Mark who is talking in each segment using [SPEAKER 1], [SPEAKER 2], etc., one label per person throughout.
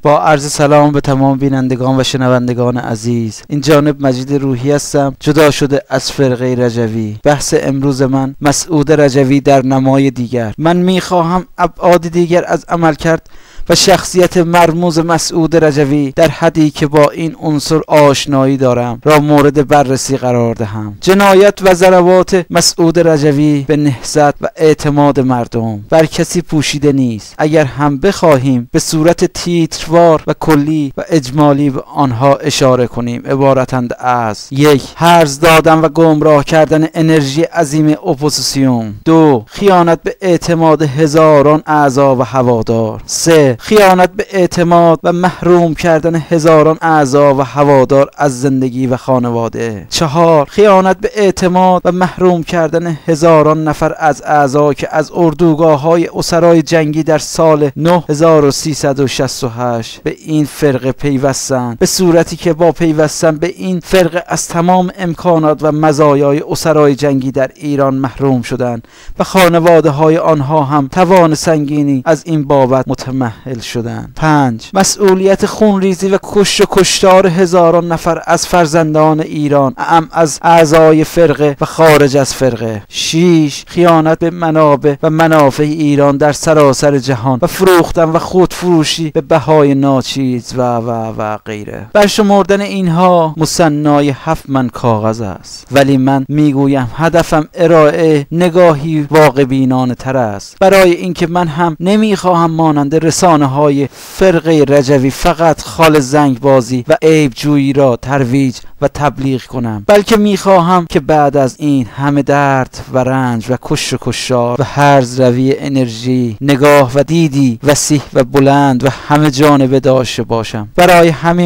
[SPEAKER 1] با عرض سلام به تمام بینندگان و شنوندگان عزیز. این جانب مجید روحی هستم، جدا شده از فرقه رجوی. بحث امروز من مسعود رجوی در نمای دیگر. من میخواهم ابعاد دیگر از عملکرد و شخصیت مرموز مسعود رجوی در حدی که با این عنصر آشنایی دارم را مورد بررسی قرار دهم. جنایت و ضربات مسعود رجوی به نهضت و اعتماد مردم بر کسی پوشیده نیست. اگر هم بخواهیم به صورت تیتروار و کلی و اجمالی به آنها اشاره کنیم، عبارتند از: 1. هرز دادن و گمراه کردن انرژی عظیم اپوزیسیون. 2. خیانت به اعتماد هزاران اعضا و هوادار. 3. خیانت به اعتماد و محروم کردن هزاران اعضا و هوادار از زندگی و خانواده. 4. خیانت به اعتماد و محروم کردن هزاران نفر از اعضا که از اردوگاه‌های اسرای جنگی در سال 9368 به این فرقه پیوستند، به صورتی که با پیوستن به این فرقه از تمام امکانات و مزایای اسرای جنگی در ایران محروم شدند و خانواده‌های آنها هم توان سنگینی از این بابت متمحل شدند. 5. مسئولیت خونریزی و کشتار هزاران نفر از فرزندان ایران، اعم از اعضای فرقه و خارج از فرقه. 6. خیانت به منابع و منافع ایران در سراسر جهان و فروختن و خودفروشی به بهای ناچیز و غیره. برشمردن اینها مثنای 7 من کاغذ است، ولی من میگویم هدفم ارائه نگاهی واقع بینانه تر است، برای اینکه من هم نمیخواهم مانند رسانه های فرقه رجوی فقط خال زنگ بازی و عیب جویی را ترویج و تبلیغ کنم، بلکه میخواهم که بعد از این همه درد و رنج و کشتار و هرز روی انرژی، نگاه و دیدی وسیع و بلند و همه جانبه داشته باشم.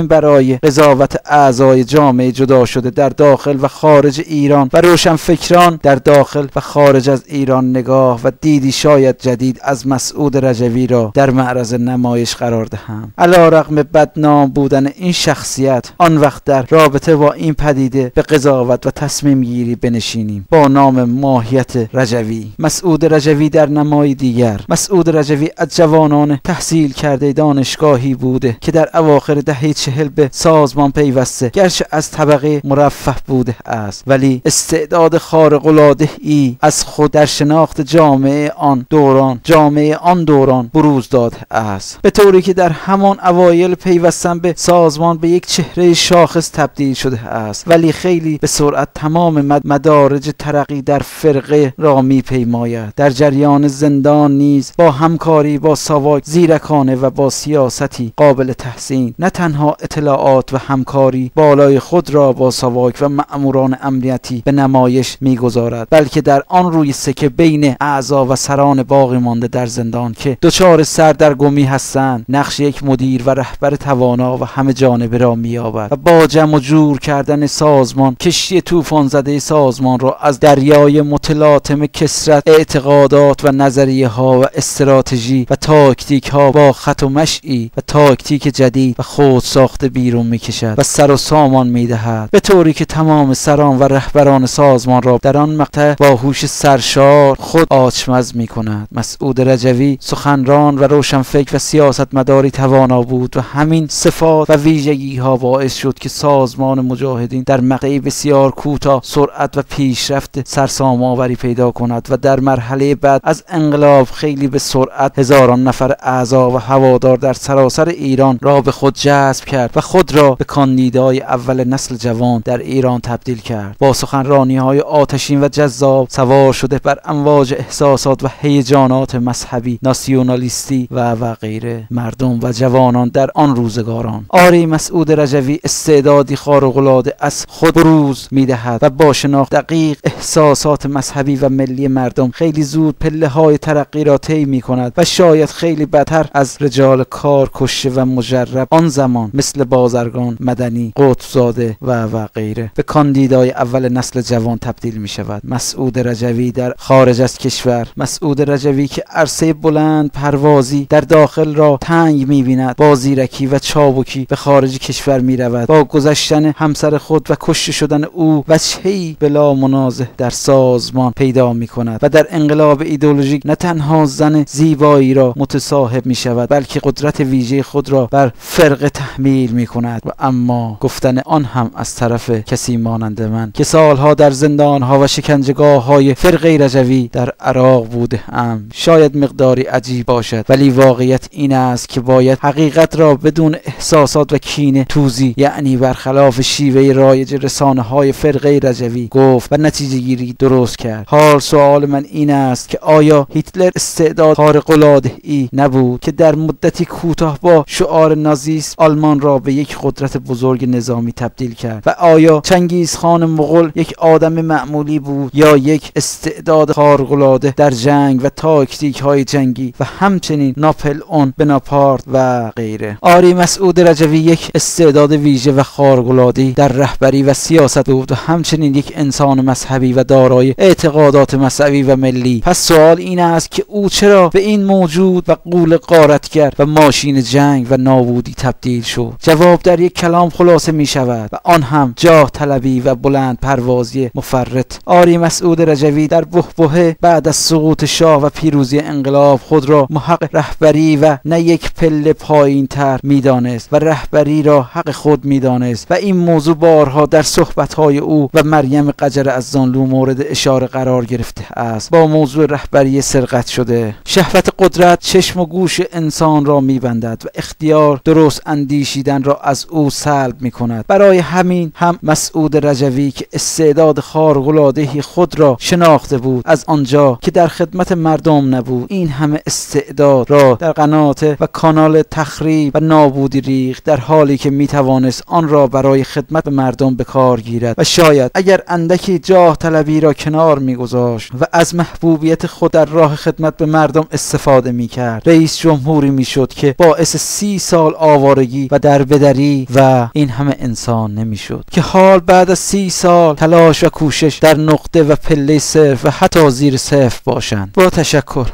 [SPEAKER 1] برای قضاوت اعضای جامعه جدا شده در داخل و خارج ایران و روشنفکران در داخل و خارج از ایران نگاه و دیدی شاید جدید از مسعود رجوی را در معرض نمایش قرار دهم. علیرغم بدنام بودن این شخصیت، آن وقت در رابطه با این پدیده به قضاوت و تصمیم گیری بنشینیم با نام ماهیت رجوی. مسعود رجوی در نمای دیگر. مسعود رجوی از جوانان تحصیل کرده دانشگاهی بوده که در اواخر دهه 40 به سازمان پیوسته، گرچه از طبقه مرفه بوده است، ولی استعداد خارق العاده ای از خود در شناخت جامعه آن دوران بروز داده است، به طوری که در همان اوایل پیوستن به سازمان به یک چهره شاخص تبدیل شده است، ولی خیلی به سرعت تمام مدارج ترقی در فرقه را میپیماید. در جریان زندان نیز با همکاری با ساواک زیرکانه و با سیاستی قابل تحسین، نه تنها اطلاعات و همکاری بالای خود را با ساواک و مأموران امنیتی به نمایش میگذارد، بلکه در آن روی سکه بین اعضا و سران باقی مانده در زندان که دچار سردرگمی هستند، نقش یک مدیر و رهبر توانا و همه جانبه را می‌یابد و با جمع و جور کردن سازمان، کشتی طوفان زده سازمان را از دریای متلاطم کثرت اعتقادات و نظریه ها و استراتژی و تاکتیک ها با خط و مشی و تاکتیک جدید و خود ساخته بیرون می‌کشد و سر و سامان می‌دهد، به طوری که تمام سران و رهبران سازمان را در آن مقطع با هوش سرشار خود آچمز می‌کند. مسعود رجوی سخنران و روشنفکر و سیاستمداری توانا بود و همین صفات و ویژگی ها باعث شد که سازمان مجاهدین در مقطعی بسیار کوتاه سرعت و پیشرفت سرسام‌آوری پیدا کند و در مرحله بعد از انقلاب خیلی به سرعت هزاران نفر اعضا و هوادار در سراسر ایران را به خود جذب کرد و خود را به کاندیدای اول نسل جوان در ایران تبدیل کرد. با سخنرانی‌های آتشین و جذاب سوار شده بر امواج احساسات و هیجانات مذهبی، ناسیونالیستی و غیره مردم و جوانان در آن روزگاران. آری مسعود رجوی استعدادی خارق‌العاده از خود بروز می‌دهد و با شناخت دقیق احساسات مذهبی و ملی مردم خیلی زود پله‌های ترقی را طی می‌کند و شاید خیلی بدتر از رجال کار کشته و مجرب آن زمان مثل بازرگان، مدنی، قطب‌زاده و غیره به کاندیدای اول نسل جوان تبدیل می‌شود. مسعود رجوی در خارج از کشور. مسعود رجوی که عرصه بلند پروازی در داخل را تنگ می‌بیند، با زیرکی و چابکی به خارج کشور می‌رود، با گذشتن همسر خود و کشته شدن او وجهی بلا منازع در سازمان پیدا می کند و در انقلاب ایدئولوژیک نه تنها زن زیبایی را متصاحب می شود بلکه قدرت ویژه خود را بر فرقه تحمیل می کند. و اما گفتن آن هم از طرف کسی مانند من که سالها در زندانها و شکنجهگاه های فرقه رجوی در عراق بوده شاید مقداری عجیب باشد، ولی واقعیت این است که باید حقیقت را بدون احساسات و کینه توزیع، یعنی برخلاف شیوه رایج رسانه های فرقه رجوی گفت و نتیجه گیری درست کرد. حال سوال من این است که آیا هیتلر استعداد خارق العاده‌ای نبود که در مدتی کوتاه با شعار نازیسم آلمان را به یک قدرت بزرگ نظامی تبدیل کرد؟ و آیا چنگیزخان مغول یک آدم معمولی بود یا یک استعداد خارق العاده در جنگ و تاکتیک های جنگی و همچنین ناپلئون بناپارت و غیره؟ آری مسعود رجوی یک استعداد ویژه و خارق العاده در رهبری و سیاست بود و همچنین یک انسان مذهبی و دارای اعتقادات مذهبی و ملی. پس سوال این است که او چرا به این موجود و غول غارتگر و ماشین جنگ و نابودی تبدیل شد؟ جواب در یک کلام خلاصه می شود و آن هم جاه طلبی و بلند پروازی مفرط. آری مسعود رجوی در بحبوحه بعد از سقوط شاه و پیروزی انقلاب خود را محق رهبری و نه یک پله پایین تر می دانست و رهبری را حق خود می دانست و این موضوع بارها در صحبت‌های او و مریم قجر از زانلو مورد اشاره قرار گرفته است. با موضوع رهبری سرقت شده. شهوت قدرت چشم و گوش انسان را می بندد و اختیار درست اندیشیدن را از او سلب می کند. برای همین هم مسعود رجوی که استعداد خارق العاده خود را شناخته بود، از آنجا که در خدمت مردم نبود، این همه استعداد را در قنات و کانال تخریب و نابودی ریخت، در حالی که می توانست آن را برای خدمت به مردم به کار گیرد و شاید اگر اندکی جاه طلبی را کنار می گذاشت و از محبوبیت خود در راه خدمت به مردم استفاده می کرد، رئیس جمهوری می شد که باعث 30 سال آوارگی و دربدری و این همه انسان نمی شد که حال بعد از 30 سال تلاش و کوشش در نقطه و پله صفر و حتی زیر صفر باشند. با تشکر.